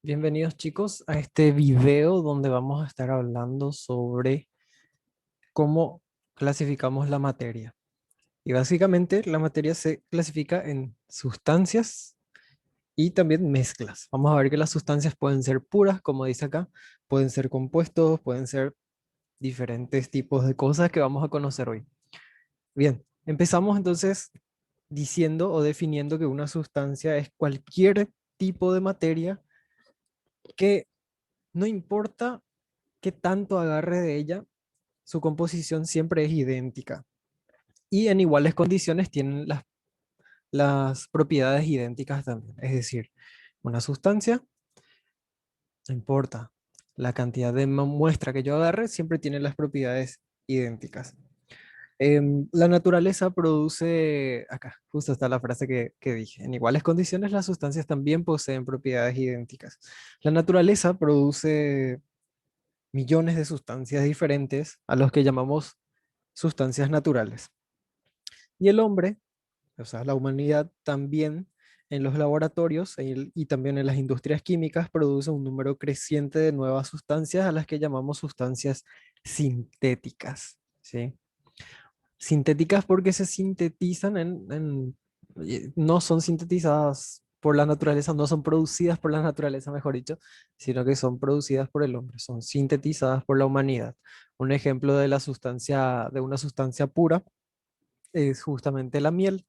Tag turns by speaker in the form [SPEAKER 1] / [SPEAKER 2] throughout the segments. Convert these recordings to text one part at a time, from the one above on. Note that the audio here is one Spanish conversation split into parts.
[SPEAKER 1] Bienvenidos chicos a este video donde vamos a estar hablando sobre cómo clasificamos la materia. Y básicamente la materia se clasifica en sustancias y también mezclas. Vamos a ver que las sustancias pueden ser puras, como dice acá, pueden ser compuestos, pueden ser diferentes tipos de cosas que vamos a conocer hoy. Bien, empezamos entonces diciendo o definiendo que una sustancia es cualquier tipo de materia que no importa qué tanto agarre de ella, su composición siempre es idéntica. Y en iguales condiciones tienen las propiedades idénticas también. Es decir, una sustancia, no importa la cantidad de muestra que yo agarre, siempre tiene las propiedades idénticas. La naturaleza produce, acá justo está la frase que dije, en iguales condiciones las sustancias también poseen propiedades idénticas. La naturaleza produce millones de sustancias diferentes a los que llamamos sustancias naturales. Y el hombre, o sea, la humanidad también en los laboratorios y también en las industrias químicas produce un número creciente de nuevas sustancias a las que llamamos sustancias sintéticas, ¿sí? Sintéticas porque se sintetizan no son sintetizadas por la naturaleza, no son producidas por la naturaleza, mejor dicho, sino que son producidas por el hombre, son sintetizadas por la humanidad. Un ejemplo de de una sustancia pura es justamente la miel.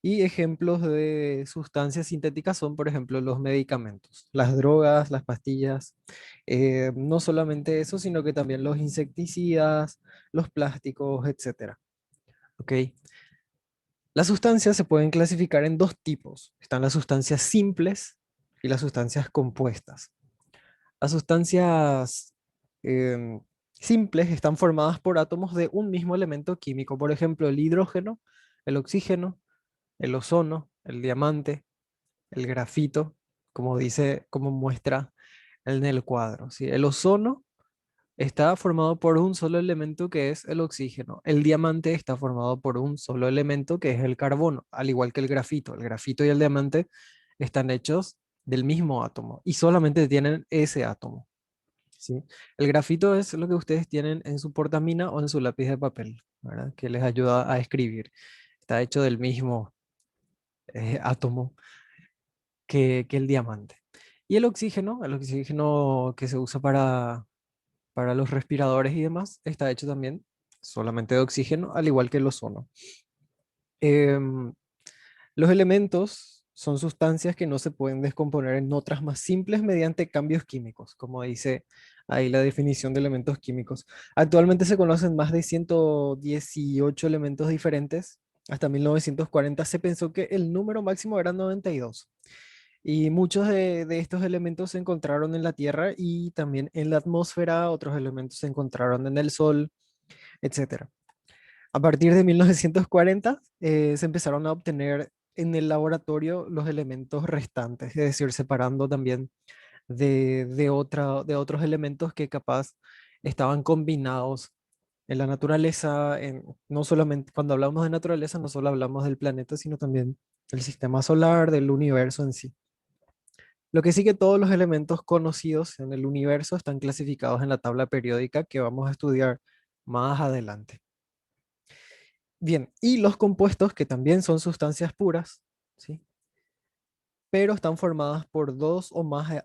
[SPEAKER 1] Y ejemplos de sustancias sintéticas son, por ejemplo, los medicamentos, las drogas, las pastillas. No solamente eso, sino que también los insecticidas, los plásticos, etcétera. ¿Ok? Las sustancias se pueden clasificar en dos tipos. Están las sustancias simples y las sustancias compuestas. Las sustancias simples están formadas por átomos de un mismo elemento químico. Por ejemplo, el hidrógeno, el oxígeno, el ozono, el diamante, el grafito, como muestra en el cuadro, ¿sí? El ozono está formado por un solo elemento que es el oxígeno. El diamante está formado por un solo elemento que es el carbono, al igual que el grafito. El grafito y el diamante están hechos del mismo átomo y solamente tienen ese átomo, ¿sí? El grafito es lo que ustedes tienen en su portamina o en su lápiz de papel, ¿verdad? Que les ayuda a escribir. Está hecho del mismo átomo que el diamante. Y el oxígeno que se usa para los respiradores y demás, está hecho también solamente de oxígeno, al igual que el ozono. Em, los elementos son sustancias que no se pueden descomponer en otras más simples mediante cambios químicos, como dice ahí la definición de elementos químicos. Actualmente se conocen más de 118 elementos diferentes. Hasta 1940 se pensó que el número máximo era 92. Y muchos de estos elementos se encontraron en la Tierra y también en la atmósfera, otros elementos se encontraron en el Sol, etcétera. A partir de 1940 se empezaron a obtener en el laboratorio los elementos restantes, es decir, separando también de otros elementos que capaz estaban combinados en la naturaleza, no solamente cuando hablamos de naturaleza, no solo hablamos del planeta, sino también del sistema solar, del universo en sí. Lo que sí que todos los elementos conocidos en el universo están clasificados en la tabla periódica que vamos a estudiar más adelante. Bien, y los compuestos, que también son sustancias puras, ¿sí? Pero están formadas por dos o más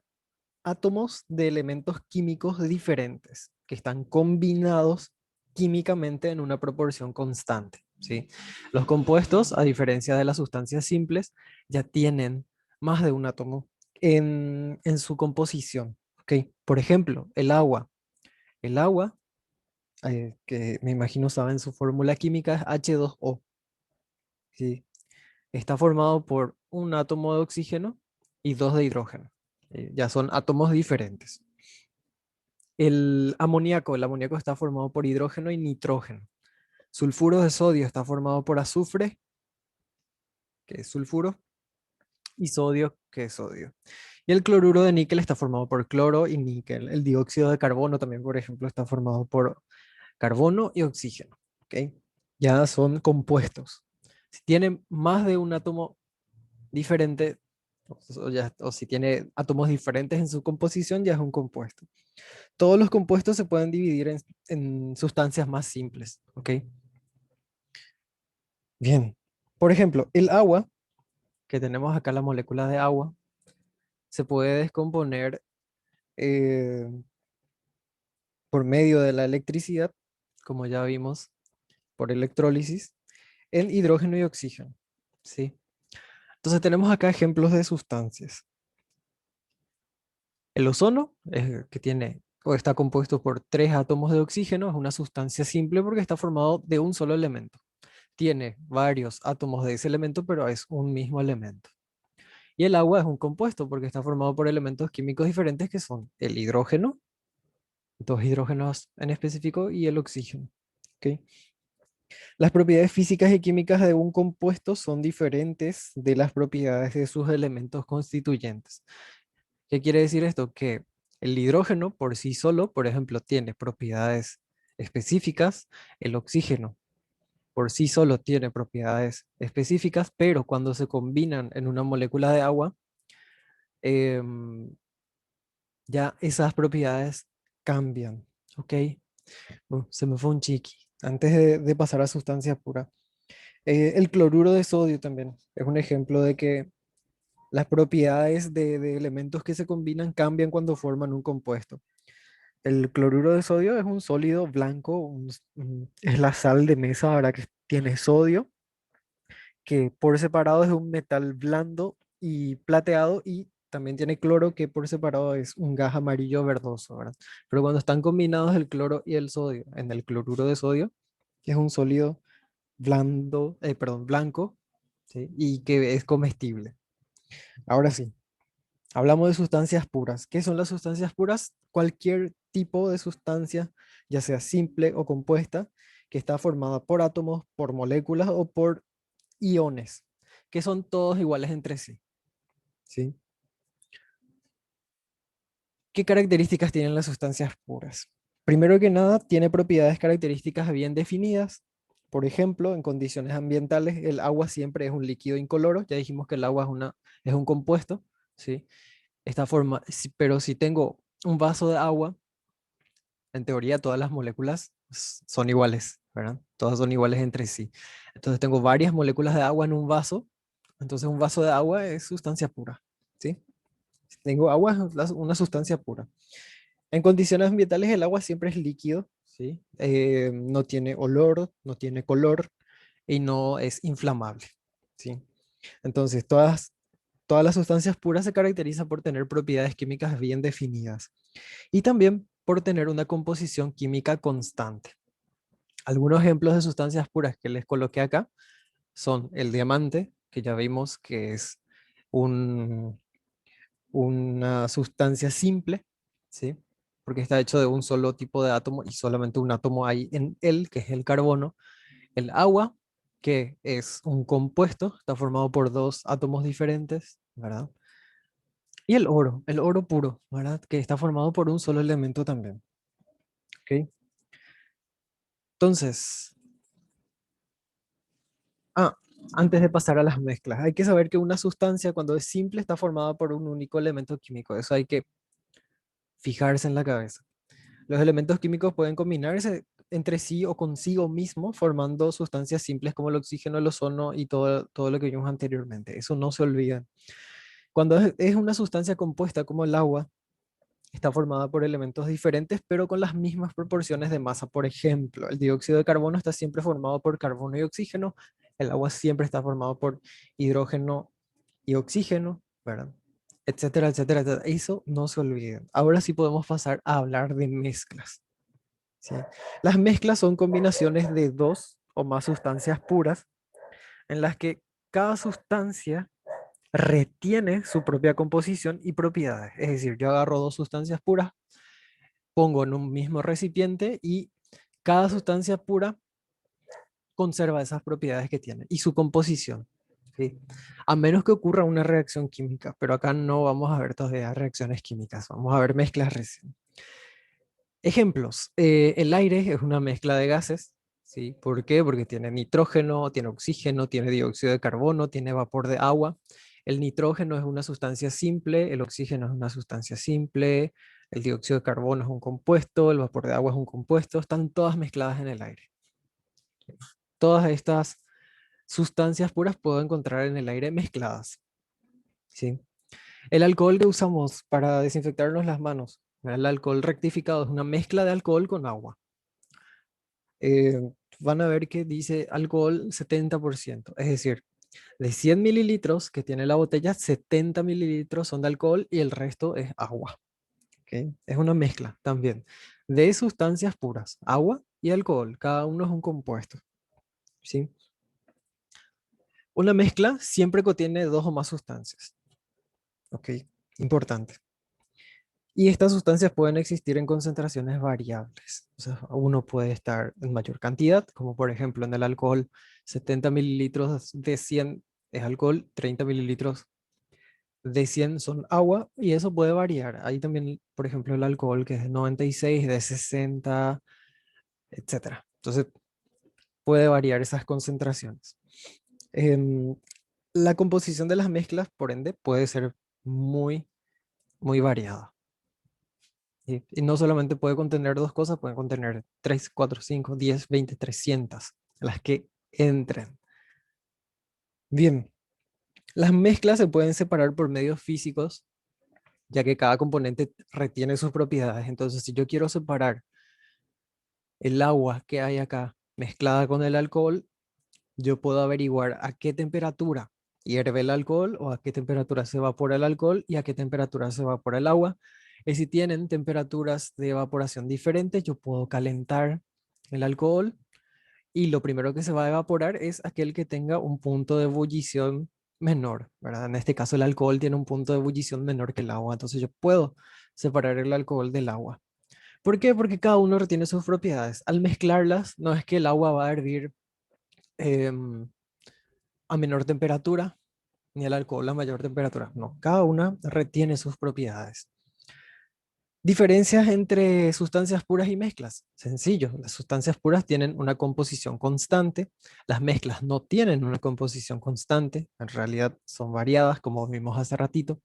[SPEAKER 1] átomos de elementos químicos diferentes, que están combinados químicamente en una proporción constante, ¿sí? Los compuestos, a diferencia de las sustancias simples, ya tienen más de un átomo en su composición, ¿ok? Por ejemplo, el agua. El agua, que me imagino saben su fórmula química, es H2O, ¿sí? Está formado por un átomo de oxígeno y dos de hidrógeno. Ya son átomos diferentes. El amoníaco está formado por hidrógeno y nitrógeno. Sulfuro de sodio está formado por azufre, que es sulfuro, y sodio, que es sodio. Y el cloruro de níquel está formado por cloro y níquel. El dióxido de carbono también, por ejemplo, está formado por carbono y oxígeno. ¿Ok? Ya son compuestos. Si tienen más de un átomo diferente, o si tiene átomos diferentes en su composición, ya es un compuesto. Todos los compuestos se pueden dividir en sustancias más simples, ¿ok? Bien. Por ejemplo, el agua, que tenemos acá la molécula de agua, se puede descomponer eh, por medio de la electricidad, como ya vimos, por electrólisis, en hidrógeno y oxígeno, ¿sí? Entonces tenemos acá ejemplos de sustancias. El ozono, que tiene o está compuesto por tres átomos de oxígeno, es una sustancia simple porque está formado de un solo elemento. Tiene varios átomos de ese elemento, pero es un mismo elemento. Y el agua es un compuesto porque está formado por elementos químicos diferentes que son el hidrógeno, dos hidrógenos en específico, y el oxígeno. ¿Ok? Las propiedades físicas y químicas de un compuesto son diferentes de las propiedades de sus elementos constituyentes. ¿Qué quiere decir esto? Que el hidrógeno por sí solo, por ejemplo, tiene propiedades específicas, el oxígeno por sí solo tiene propiedades específicas, pero cuando se combinan en una molécula de agua, em, ya esas propiedades cambian, ¿ok? Se me fue un chiqui. Antes de pasar a sustancia pura. El cloruro de sodio también es un ejemplo de que las propiedades de elementos que se combinan cambian cuando forman un compuesto. El cloruro de sodio es un sólido blanco, es la sal de mesa ahora que tiene sodio, que por separado es un metal blando y plateado, y también tiene cloro, que por separado es un gas amarillo verdoso, ¿verdad? Pero cuando están combinados el cloro y el sodio en el cloruro de sodio, que es un sólido perdón, blanco, ¿sí? Y que es comestible. Ahora sí, hablamos de sustancias puras. ¿Qué son las sustancias puras? Cualquier tipo de sustancia, ya sea simple o compuesta, que está formada por átomos, por moléculas o por iones, que son todos iguales entre sí. ¿Sí? ¿Qué características tienen las sustancias puras? Primero que nada, tiene propiedades características bien definidas. Por ejemplo, en condiciones ambientales, el agua siempre es un líquido incoloro. Ya dijimos que el agua es un compuesto, ¿sí? Pero si tengo un vaso de agua, en teoría todas las moléculas son iguales, ¿verdad? Todas son iguales entre sí. Entonces tengo varias moléculas de agua en un vaso. Entonces un vaso de agua es sustancia pura, ¿sí? Si tengo agua, es una sustancia pura. En condiciones ambientales el agua siempre es líquido, ¿sí? No tiene olor, no tiene color y no es inflamable, ¿sí? Entonces todas las sustancias puras se caracterizan por tener propiedades químicas bien definidas y también por tener una composición química constante. Algunos ejemplos de sustancias puras que les coloqué acá son el diamante, que ya vimos que es un, una sustancia simple, ¿sí? Porque está hecho de un solo tipo de átomo y solamente un átomo hay en él, que es el carbono. El agua, que es un compuesto, está formado por dos átomos diferentes, ¿verdad? Y el oro puro, ¿verdad? Que está formado por un solo elemento también, ¿ok? Entonces, ah, antes de pasar a las mezclas, hay que saber que una sustancia cuando es simple está formada por un único elemento químico. Eso hay que fijarse en la cabeza. Los elementos químicos pueden combinarse entre sí o consigo mismo, formando sustancias simples como el oxígeno, el ozono y todo lo que vimos anteriormente. Eso no se olvida. Cuando es una sustancia compuesta como el agua, está formada por elementos diferentes, pero con las mismas proporciones de masa. Por ejemplo, el dióxido de carbono está siempre formado por carbono y oxígeno. El agua siempre está formado por hidrógeno y oxígeno, ¿verdad? Etcétera, etcétera, etcétera. Eso no se olviden. Ahora sí podemos pasar a hablar de mezclas. ¿Sí? Las mezclas son combinaciones de dos o más sustancias puras en las que cada sustancia retiene su propia composición y propiedades. Es decir, yo agarro dos sustancias puras, pongo en un mismo recipiente y cada sustancia pura conserva esas propiedades que tiene y su composición. ¿Sí? A menos que ocurra una reacción química, pero acá no vamos a ver todavía reacciones químicas, vamos a ver mezclas recién. Ejemplos, el aire es una mezcla de gases, ¿sí? ¿Por qué? Porque tiene nitrógeno, tiene oxígeno, tiene dióxido de carbono, tiene vapor de agua. El nitrógeno es una sustancia simple, el oxígeno es una sustancia simple, el dióxido de carbono es un compuesto, el vapor de agua es un compuesto, están todas mezcladas en el aire. Todas estas sustancias puras puedo encontrar en el aire mezcladas, ¿sí? El alcohol que usamos para desinfectarnos las manos, el alcohol rectificado es una mezcla de alcohol con agua. Eh, Van a ver que dice alcohol 70%, es decir, de 100 mililitros que tiene la botella, 70 mililitros son de alcohol y el resto es agua. ¿Ok? Es una mezcla también de sustancias puras, agua y alcohol, cada uno es un compuesto, ¿sí? Una mezcla siempre contiene dos o más sustancias, ¿ok? Importante. Y estas sustancias pueden existir en concentraciones variables. O sea, uno puede estar en mayor cantidad, como por ejemplo en el alcohol, 70 mililitros de 100 es alcohol, 30 mililitros de 100 son agua, y eso puede variar. Hay también, por ejemplo, el alcohol que es de 96, de 60, etcétera. Entonces, puede variar esas concentraciones. Em, la composición de las mezclas, por ende, puede ser muy, muy variada. Y no solamente puede contener dos cosas, puede contener 3, 4, 5, 10, 20, 300, las que entren. Bien, las mezclas se pueden separar por medios físicos, ya que cada componente retiene sus propiedades. Entonces, si yo quiero separar el agua que hay acá mezclada con el alcohol, yo puedo averiguar a qué temperatura hierve el alcohol o a qué temperatura se evapora el alcohol y a qué temperatura se evapora el agua. Y si tienen temperaturas de evaporación diferentes, yo puedo calentar el alcohol y lo primero que se va a evaporar es aquel que tenga un punto de ebullición menor, ¿verdad? En este caso el alcohol tiene un punto de ebullición menor que el agua, entonces yo puedo separar el alcohol del agua. ¿Por qué? Porque cada uno retiene sus propiedades. Al mezclarlas, no es que el agua va a hervir em, a menor temperatura, ni el alcohol a mayor temperatura. No, cada una retiene sus propiedades. Diferencias entre sustancias puras y mezclas. Sencillo, las sustancias puras tienen una composición constante, las mezclas no tienen una composición constante, en realidad son variadas, como vimos hace ratito.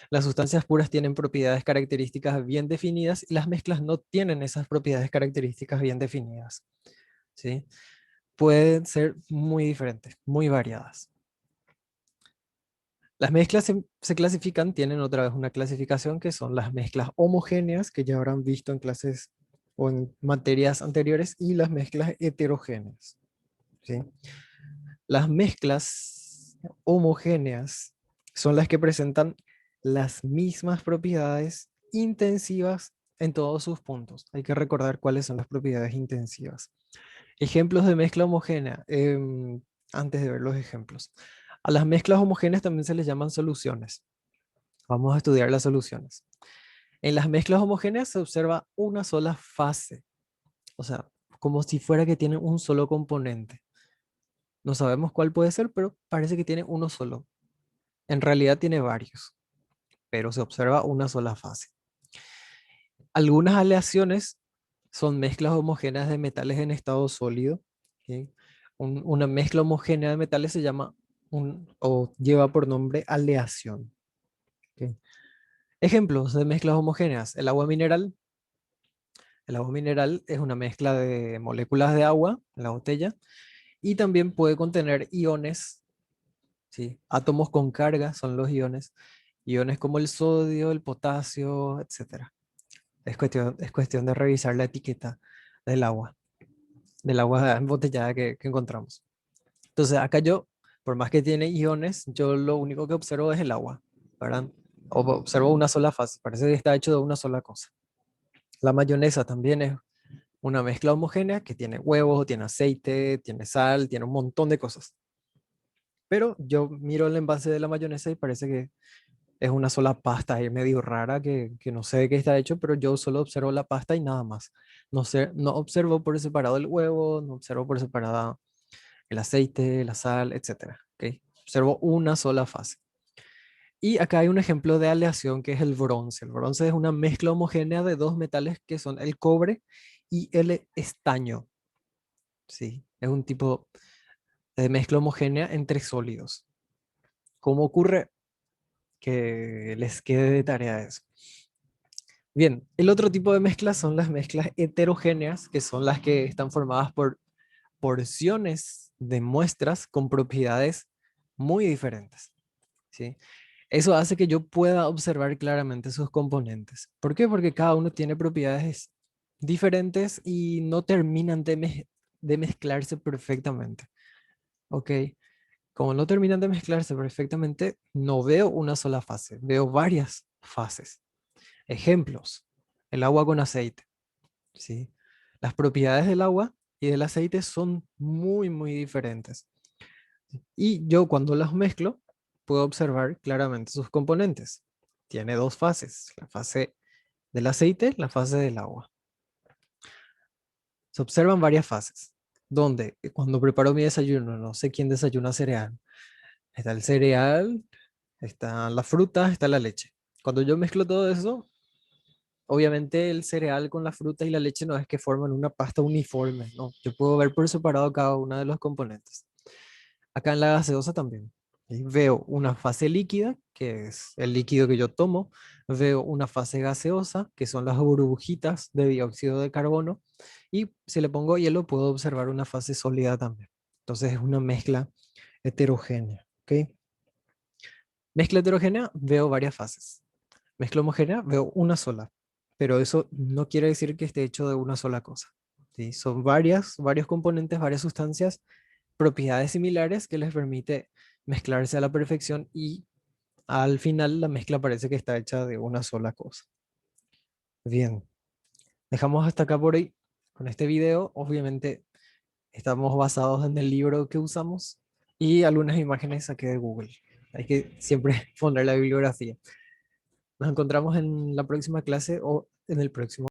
[SPEAKER 1] Las sustancias puras tienen propiedades características bien definidas y las mezclas no tienen esas propiedades características bien definidas, ¿sí? Pueden ser muy diferentes, muy variadas. Las mezclas se clasifican, tienen otra vez una clasificación que son las mezclas homogéneas, que ya habrán visto en clases o en materias anteriores, y las mezclas heterogéneas, ¿sí? Las mezclas homogéneas son las que presentan las mismas propiedades intensivas en todos sus puntos. Hay que recordar cuáles son las propiedades intensivas. Ejemplos de mezcla homogénea, antes de ver los ejemplos. A las mezclas homogéneas también se les llaman soluciones. Vamos a estudiar las soluciones. En las mezclas homogéneas se observa una sola fase, o sea, como si fuera que tiene un solo componente. No sabemos cuál puede ser, pero parece que tiene uno solo. En realidad tiene varios, pero se observa una sola fase. Algunas aleaciones son mezclas homogéneas de metales en estado sólido. ¿Ok? Una mezcla homogénea de metales se llama o lleva por nombre aleación. ¿Ok? Ejemplos de mezclas homogéneas. El agua mineral. El agua mineral es una mezcla de moléculas de agua en la botella y también puede contener iones, ¿sí? Átomos con carga son los iones. Iones como el sodio, el potasio, etcétera. Es cuestión de revisar la etiqueta del agua embotellada que encontramos. Entonces, acá yo, por más que tiene iones, yo lo único que observo es el agua, ¿verdad? Observo una sola fase, parece que está hecho de una sola cosa. La mayonesa también es una mezcla homogénea que tiene huevos, tiene aceite, tiene sal, tiene un montón de cosas. Pero yo miro el envase de la mayonesa y parece que es una sola pasta ahí medio rara que no sé de qué está hecho, pero yo solo observo la pasta y nada más. No sé, no observo por separado el huevo, no observo por separado el aceite, la sal, etcétera. ¿Ok? Observo una sola fase. Y acá hay un ejemplo de aleación que es el bronce. El bronce es una mezcla homogénea de dos metales que son el cobre y el estaño. Sí, es un tipo de mezcla homogénea entre sólidos. ¿Cómo ocurre? que les quede de tarea eso. Bien, el otro tipo de mezclas son las mezclas heterogéneas, que son las que están formadas por porciones de muestras con propiedades muy diferentes, ¿sí? Eso hace que yo pueda observar claramente sus componentes. ¿Por qué? Porque cada uno tiene propiedades diferentes y no terminan de mezclarse perfectamente. ¿Ok? Como no terminan de mezclarse perfectamente, no veo una sola fase, veo varias fases. Ejemplos, el agua con aceite, ¿sí? Las propiedades del agua y del aceite son muy, muy diferentes. Y yo cuando las mezclo, puedo observar claramente sus componentes. Tiene dos fases, la fase del aceite, la fase del agua. Se observan varias fases, donde cuando preparo mi desayuno, no sé quién desayuna cereal. Está el cereal, está la fruta, está la leche. Cuando yo mezclo todo eso, obviamente el cereal con la fruta y la leche no es que forman una pasta uniforme, no. Yo puedo ver por separado cada uno de los componentes. Acá en la gaseosa también. Y veo una fase líquida, que es el líquido que yo tomo. Veo una fase gaseosa, que son las burbujitas de dióxido de carbono. Y si le pongo hielo, puedo observar una fase sólida también. Entonces es una mezcla heterogénea. ¿Ok? Mezcla heterogénea, veo varias fases. Mezcla homogénea, veo una sola. Pero eso no quiere decir que esté hecho de una sola cosa. ¿Sí? Son varios componentes, varias sustancias, propiedades similares que les permite mezclarse a la perfección y al final la mezcla parece que está hecha de una sola cosa. Bien, dejamos hasta acá por hoy con este video. Obviamente estamos basados en el libro que usamos y algunas imágenes saqué de Google. Hay que siempre poner la bibliografía. Nos encontramos en la próxima clase o en el próximo.